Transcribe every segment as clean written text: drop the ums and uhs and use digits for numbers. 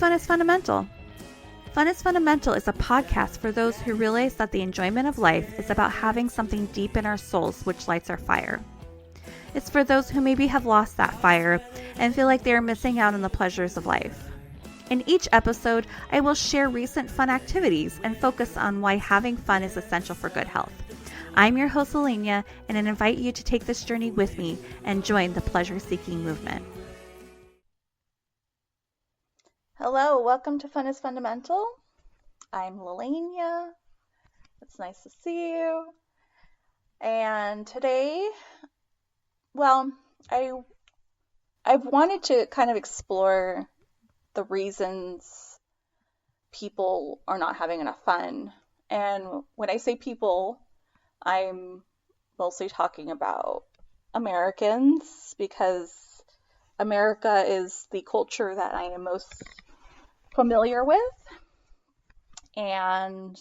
Fun is Fundamental. Fun is Fundamental is a podcast for those who realize that the enjoyment of life is about having something deep in our souls which lights our fire. It's for those who maybe have lost that fire and feel like they are missing out on the pleasures of life. In each episode, I will share recent fun activities and focus on why having fun is essential for good health. I'm your host, Alenia, and I invite you to take this journey with me and join the pleasure-seeking movement. Hello, welcome to Fun is Fundamental. I'm Lelania. It's nice to see you. And today, I've wanted to kind of explore the reasons people are not having enough fun. And when I say people, I'm mostly talking about Americans, because America is the culture that I am most familiar with. And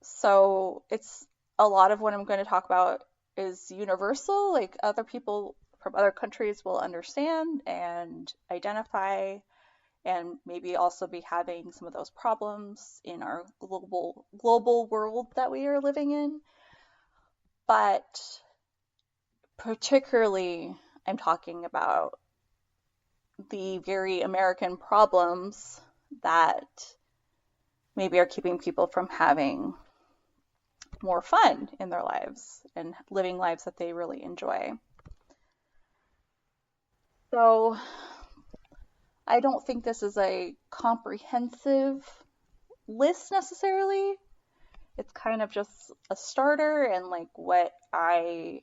so it's a lot of what I'm going to talk about is universal, like other people from other countries will understand and identify, and maybe also be having some of those problems in our global world that we are living in. But particularly, I'm talking about the very American problems that maybe are keeping people from having more fun in their lives and living lives that they really enjoy. So I don't think this is a comprehensive list necessarily. It's kind of just a starter and like what I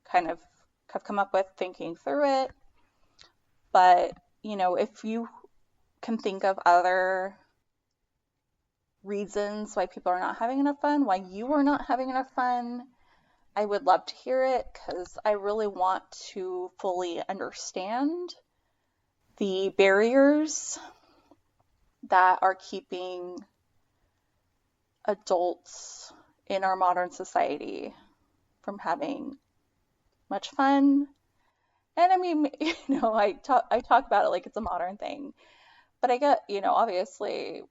kind of have come up with thinking through it. But, if you can think of other reasons why people are not having enough fun, why you are not having enough fun, I would love to hear it, because I really want to fully understand the barriers that are keeping adults in our modern society from having much fun. And I mean, I talk about it like it's a modern thing, but I get, obviously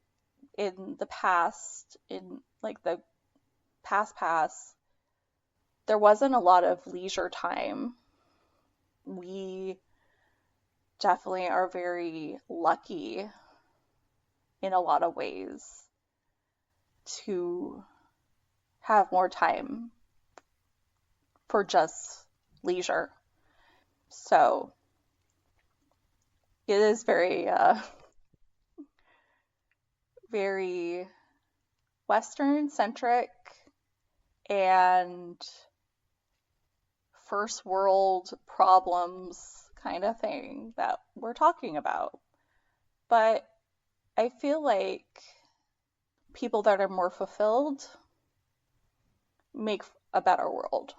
in the past, in like the past, there wasn't a lot of leisure time. We definitely are very lucky in a lot of ways to have more time for just leisure. So it is very, very Western centric and first world problems kind of thing that we're talking about. But I feel like people that are more fulfilled make a better world.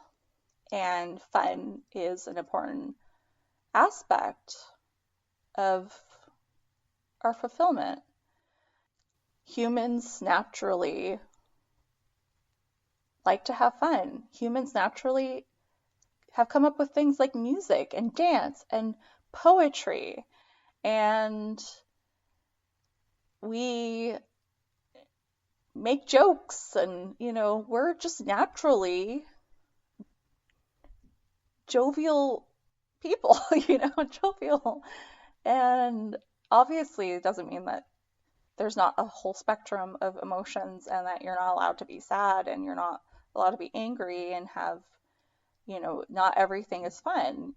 And fun is an important aspect of our fulfillment. Humans naturally like to have fun. Humans naturally have come up with things like music and dance and poetry. And we make jokes and, we're just naturally jovial people, jovial. And obviously it doesn't mean that there's not a whole spectrum of emotions and that you're not allowed to be sad and you're not allowed to be angry and have, not everything is fun.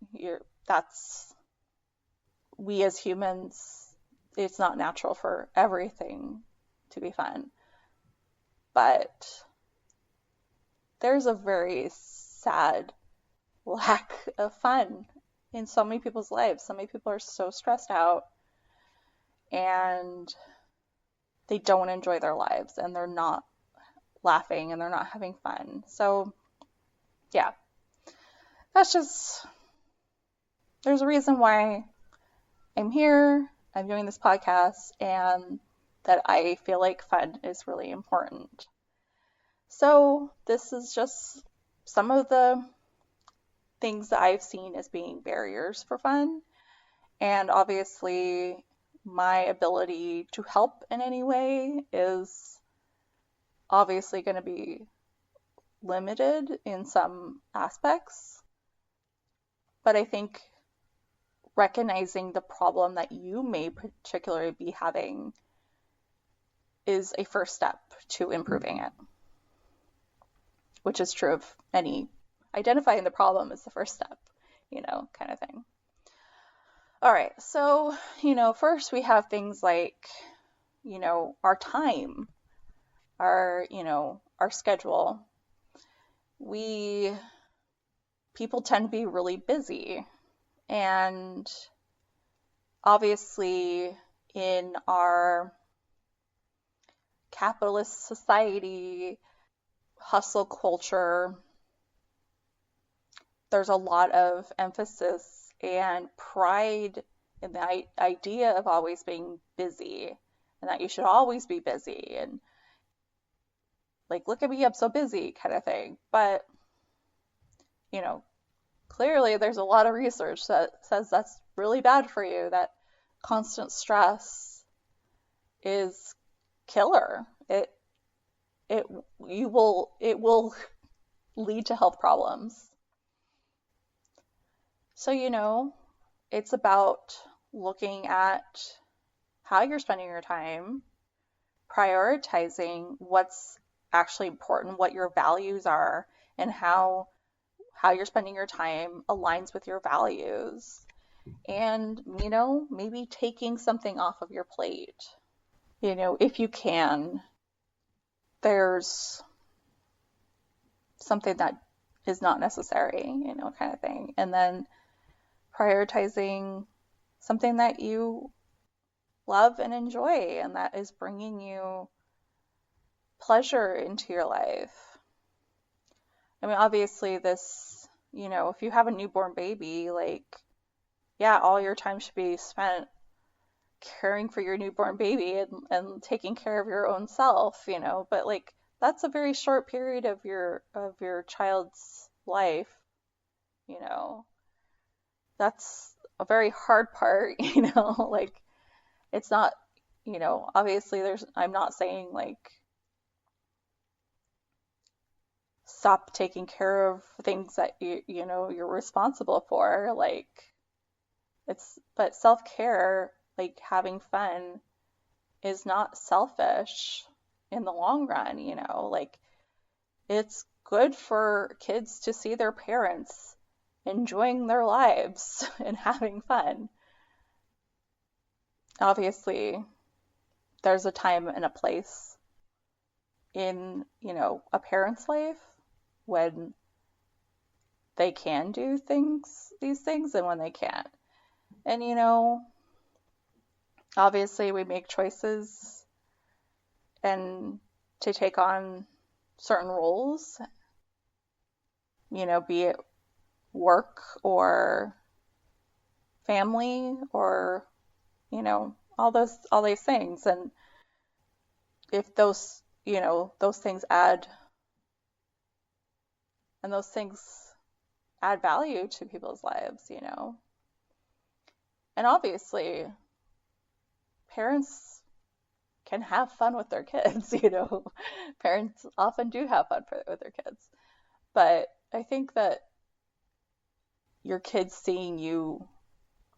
We as humans, it's not natural for everything to be fun. But there's a very sad lack of fun in so many people's lives. So many people are so stressed out and they don't enjoy their lives and they're not laughing and they're not having fun. So yeah, there's a reason why I'm here, I'm doing this podcast, and that I feel like fun is really important. So this is just some of the things that I've seen as being barriers for fun. And obviously my ability to help in any way is obviously going to be limited in some aspects. But I think recognizing the problem that you may particularly be having is a first step to improving it, which is true of any identifying the problem is the first step, kind of thing. All right, so, first we have things like, our time, our schedule. People tend to be really busy, and obviously in our capitalist society, hustle culture, there's a lot of emphasis and pride in the idea of always being busy and that you should always be busy and like, look at me, I'm so busy kind of thing. But, clearly there's a lot of research that says that's really bad for you, that constant stress is killer. It will lead to health problems. So, it's about looking at how you're spending your time, prioritizing what's actually important, what your values are, and how you're spending your time aligns with your values. And, maybe taking something off of your plate, if you can. There's something that is not necessary, kind of thing. And then prioritizing something that you love and enjoy and that is bringing you pleasure into your life. I mean, obviously this, if you have a newborn baby, like, yeah, all your time should be spent caring for your newborn baby and taking care of your own self, but like that's a very short period of your child's life, that's a very hard part, like it's not, obviously I'm not saying like stop taking care of things that you're responsible for, like but self-care, like having fun, is not selfish in the long run, like it's good for kids to see their parents enjoying their lives and having fun. Obviously, there's a time and a place in, a parent's life when they can do these things and when they can't. And, obviously we make choices and to take on certain roles, be it work or family or, all these things. And if those things add value to people's lives, And obviously, parents can have fun with their kids, Parents often do have fun with their kids. But I think that your kids seeing you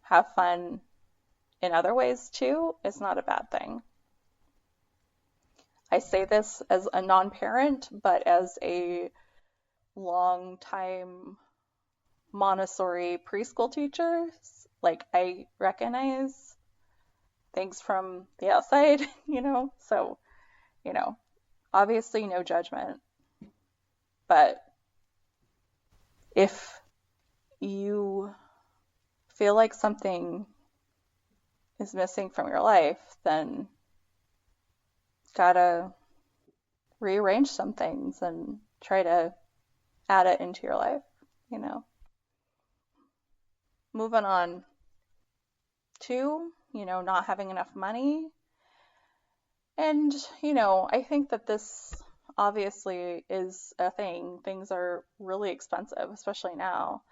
have fun in other ways too is not a bad thing. I say this as a non-parent, but as a long-time Montessori preschool teacher, like I recognize things from the outside, so, obviously no judgment, but if you feel like something is missing from your life, then gotta rearrange some things and try to add it into your life, Moving on to, not having enough money. And, I think that this obviously is a thing. Things are really expensive, especially now.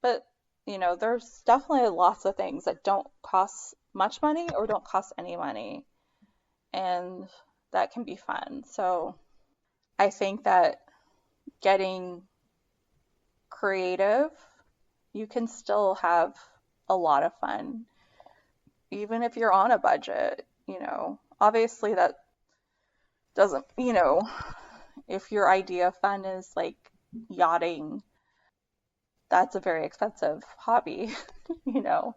But, there's definitely lots of things that don't cost much money or don't cost any money. And that can be fun. So I think that getting creative, you can still have a lot of fun, even if you're on a budget, you know. Obviously, that doesn't, you know, if your idea of fun is like yachting, that's a very expensive hobby, you know.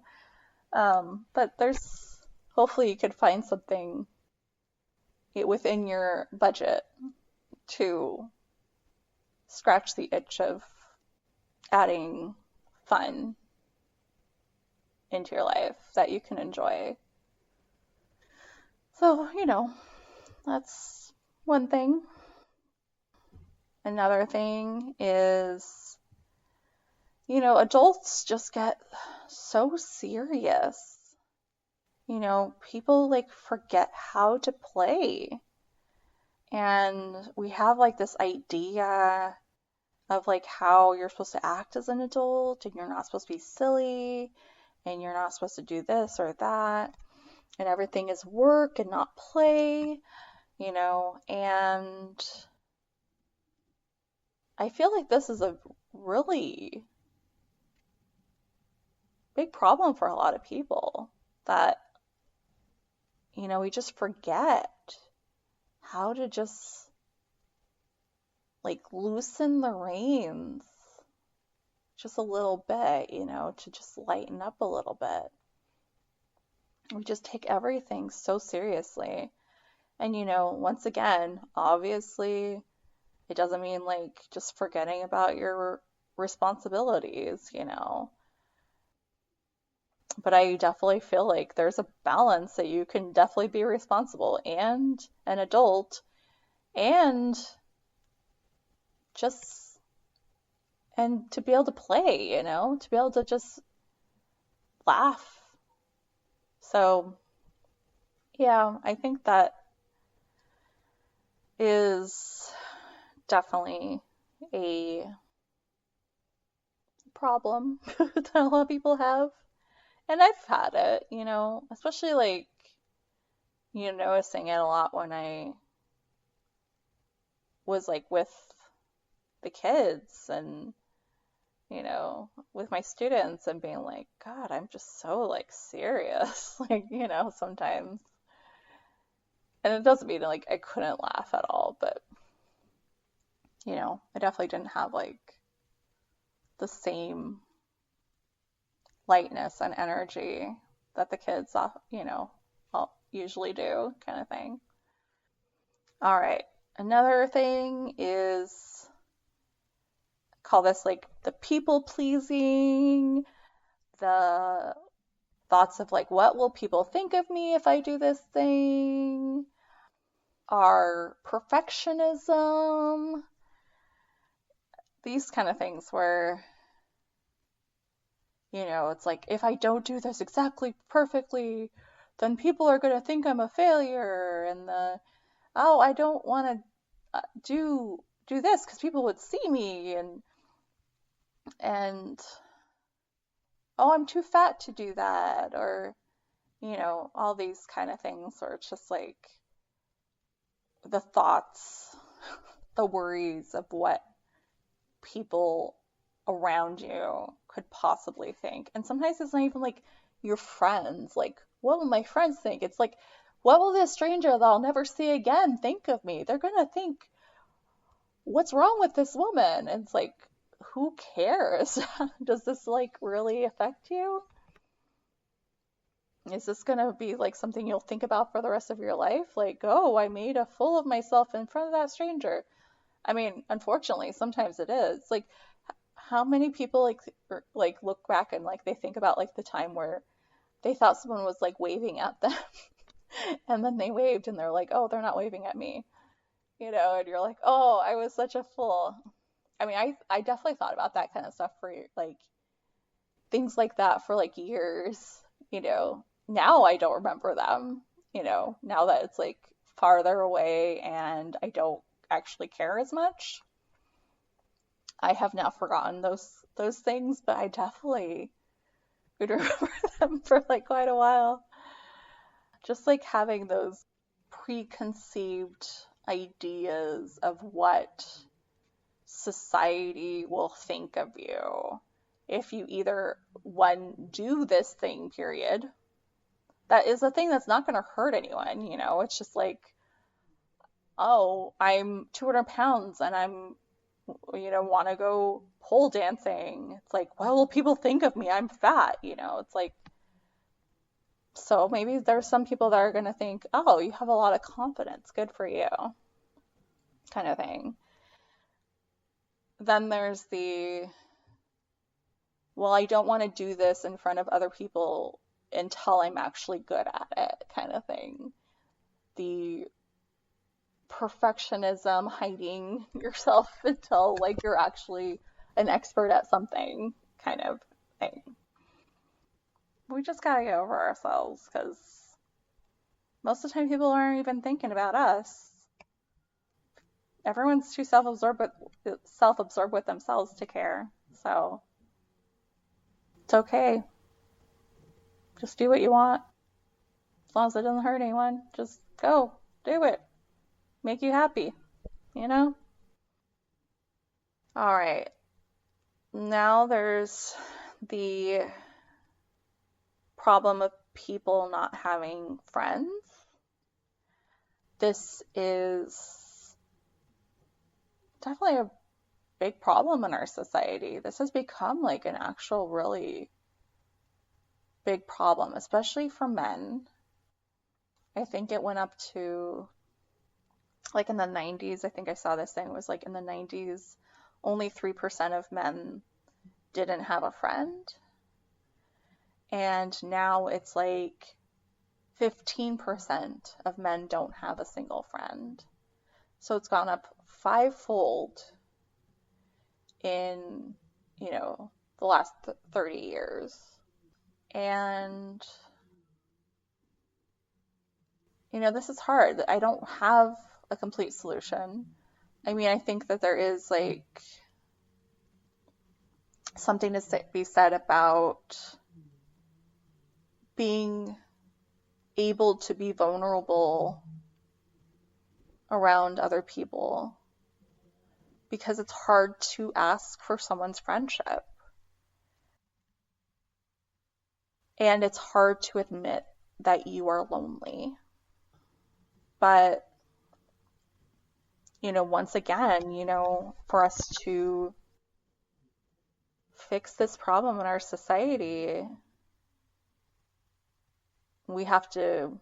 But there's hopefully you could find something within your budget to scratch the itch of adding fun into your life that you can enjoy. So, you know, that's one thing. Another thing is, you know, adults just get so serious. You know, people like forget how to play. And we have like this idea of like how you're supposed to act as an adult and you're not supposed to be silly and you're not supposed to do this or that and everything is work and not play, you know, and I feel like this is a really big problem for a lot of people that, you know, we just forget how to just like loosen the reins just a little bit, you know, to just lighten up a little bit. We just take everything so seriously. And, you know, once again, obviously, it doesn't mean like just forgetting about your responsibilities, you know. But I definitely feel like there's a balance that you can definitely be responsible and an adult and just and to be able to play, you know, to be able to just laugh. So, yeah, I think that is definitely a problem that a lot of people have. And I've had it, you know, especially like, you know, noticing it a lot when I was like with the kids and, you know, with my students and being like, God, I'm just so like serious, like, you know, sometimes. And it doesn't mean like I couldn't laugh at all, but, you know, I definitely didn't have like the same lightness and energy that the kids, you know, usually do, kind of thing. All right. Another thing is call this like the people pleasing, the thoughts of like, what will people think of me if I do this thing? Our perfectionism, these kind of things where, you know, it's like, if I don't do this exactly perfectly, then people are going to think I'm a failure. And oh, I don't want to do this because people would see me and oh, I'm too fat to do that or you know, all these kind of things where it's just like the thoughts, the worries of what people around you could possibly think. And sometimes it's not even like your friends, like, what will my friends think? It's like, what will this stranger that I'll never see again think of me? They're gonna think, what's wrong with this woman? And it's like, who cares? Does this like really affect you? Is this gonna be like something you'll think about for the rest of your life? Like, oh, I made a fool of myself in front of that stranger. I mean, unfortunately, sometimes it is. Like, how many people like look back and like they think about like the time where they thought someone was like waving at them and then they waved and they're like, oh, they're not waving at me, you know, and you're like, oh, I was such a fool. I mean, I definitely thought about that kind of stuff for like things like that for like years, you know. Now I don't remember them, you know, now that it's like farther away and I don't actually care as much. I have now forgotten those things, but I definitely would remember them for like quite a while. just like having those preconceived ideas of what society will think of you if you either one do this thing, period. That is a thing that's not going to hurt anyone, you know. It's just like, oh, I'm 200 pounds and I'm, you know, want to go pole dancing. It's like, what will people think of me? I'm fat, you know. It's like, so maybe there's some people that are going to think, oh, you have a lot of confidence, good for you, kind of thing. Then there's the, well, I don't want to do this in front of other people until I'm actually good at it, kind of thing. The perfectionism, hiding yourself until like you're actually an expert at something, kind of thing. We just gotta get over ourselves because most of the time people aren't even thinking about us. Everyone's too self-absorbed with themselves to care. So it's okay. Just do what you want. As long as it doesn't hurt anyone, just go. Do it. Make you happy, you know? All right. Now there's the problem of people not having friends. This is definitely a big problem in our society. This has become like an actual really big problem, especially for men. I think it went up to like in the 90s. I think I saw this thing, it was like in the 90s, only 3% of men didn't have a friend. And now it's like 15% of men don't have a single friend. So it's gone up fivefold in, you know, the last 30 years. And, you know, this is hard. I don't have a complete solution. I mean, I think that there is like something to be said about being able to be vulnerable around other people because it's hard to ask for someone's friendship. And it's hard to admit that you are lonely. But, you know, once again, you know, for us to fix this problem in our society, we have to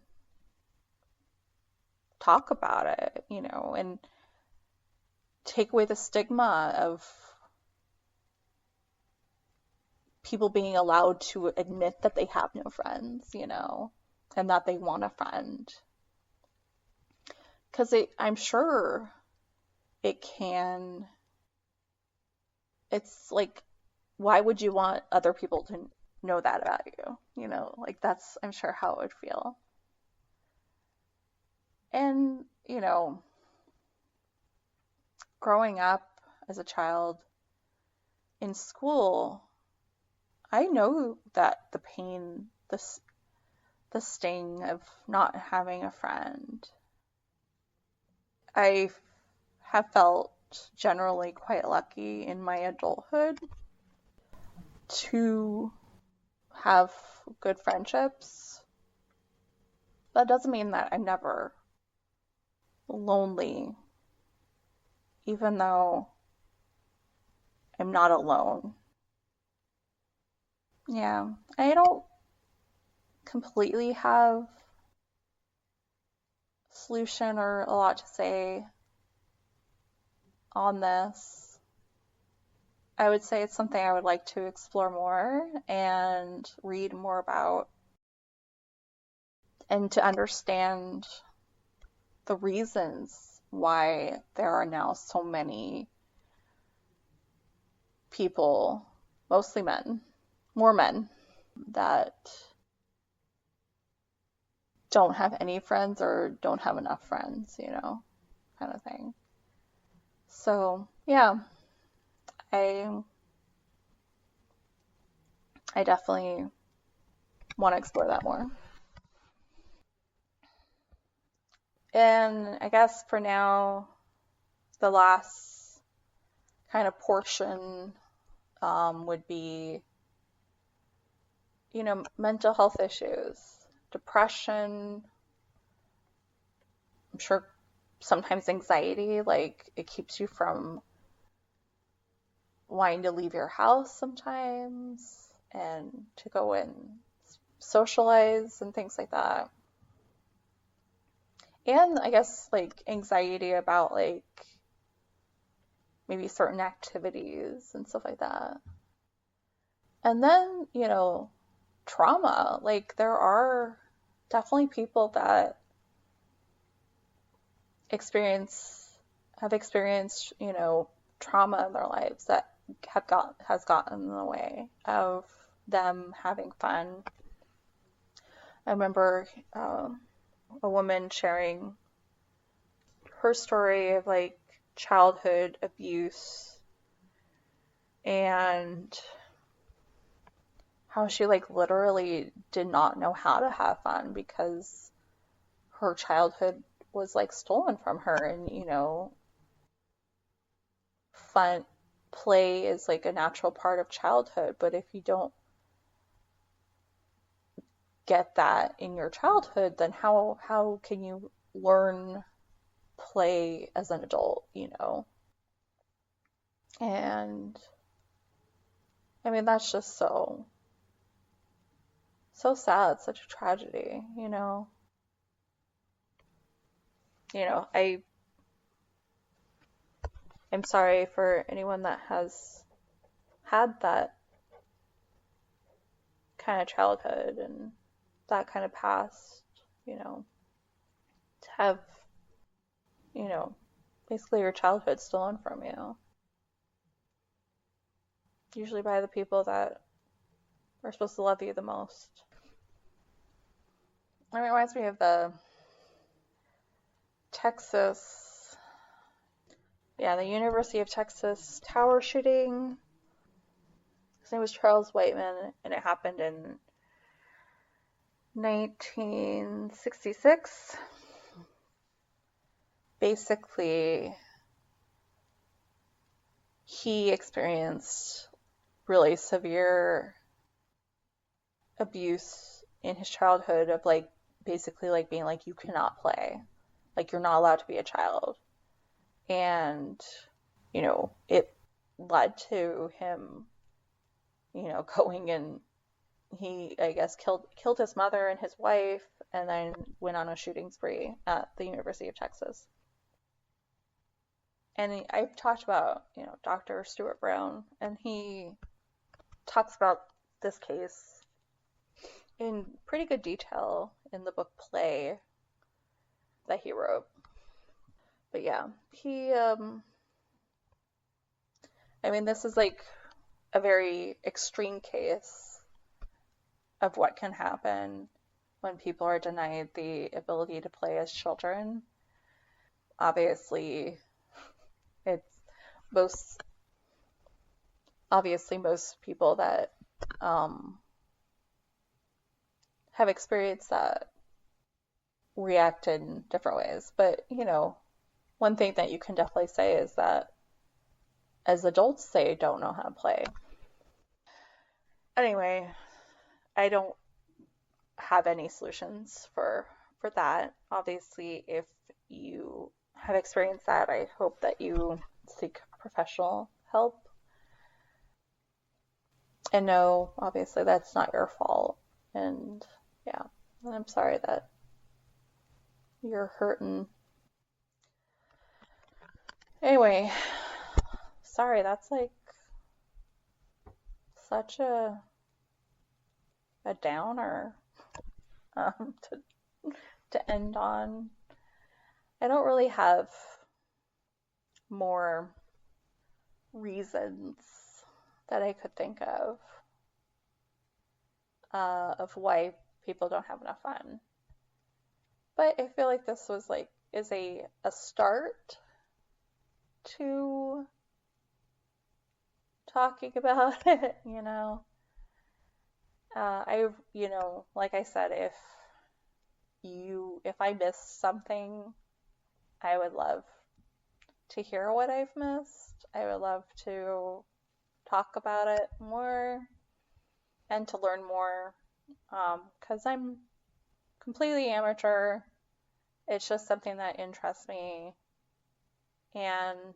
talk about it, you know, and take away the stigma of people being allowed to admit that they have no friends, you know, and that they want a friend. Because I'm sure it's like, why would you want other people to know that about you? You know, like that's, I'm sure how it would feel. And, you know, growing up as a child in school, I know that the pain, the sting of not having a friend. I have felt generally quite lucky in my adulthood to have good friendships. That doesn't mean that I'm never lonely, even though I'm not alone. Yeah, I don't completely have a solution or a lot to say on this. I would say it's something I would like to explore more and read more about and to understand the reasons why there are now so many people, mostly men, more men, that don't have any friends or don't have enough friends, you know, kind of thing. So, yeah, I I definitely want to explore that more. And I guess for now, the last kind of portion would be, mental health issues, depression, I'm sure sometimes anxiety, like it keeps you from wanting to leave your house sometimes and to go and socialize and things like that. And I guess like anxiety about like maybe certain activities and stuff like that. And then, trauma. Like there are definitely people that experience have experienced, trauma in their lives that has gotten in the way of them having fun. I remember a woman sharing her story of like childhood abuse and how she like literally did not know how to have fun because her childhood was like stolen from her. And fun play is like a natural part of childhood, but if you don't get that in your childhood, then how can you learn play as an adult, And I mean that's just so sad, such a tragedy, I'm sorry for anyone that has had that kind of childhood and that kind of past, to have, you know, basically your childhood stolen from you, usually by the people that are supposed to love you the most. It reminds me of the Texas, the University of Texas tower shooting. His name was Charles Whiteman, and it happened in 1966. Basically, he experienced really severe abuse in his childhood of like basically like being like you cannot play, like you're not allowed to be a child. And it led to him going and he I guess killed his mother and his wife and then went on a shooting spree at the University of Texas. And I've talked about Dr. Stuart Brown, and he talks about this case in pretty good detail in the book Play that he wrote. But yeah, I mean, this is like a very extreme case of what can happen when people are denied the ability to play as children. Obviously, it's most most people that have experienced that react in different ways. But, one thing that you can definitely say is that as adults, they don't know how to play. Anyway, I don't have any solutions for that. Obviously, if you have experienced that, I hope that you seek professional help. And no, obviously that's not your fault. And yeah, I'm sorry that you're hurting. Anyway, sorry, that's like such a downer to end on. I don't really have more reasons that I could think of why people don't have enough fun. But I feel like this was like is a start to talking about it, like I said, if I missed something I would love to hear what I've missed. I would love to talk about it more and to learn more, because I'm completely amateur. It's just something that interests me. And,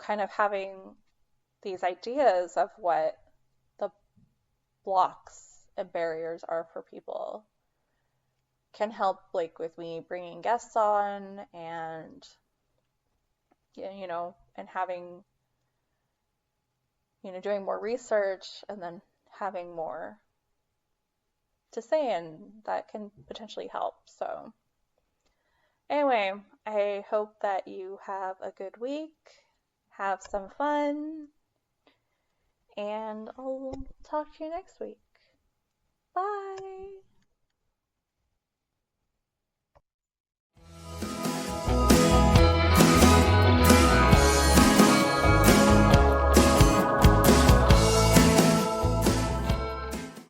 kind of having these ideas of what the blocks and barriers are for people can help, like with me bringing guests on and, and having, doing more research and then having more to say, and that can potentially help. So, anyway, I hope that you have a good week, have some fun, and I'll talk to you next week. Bye.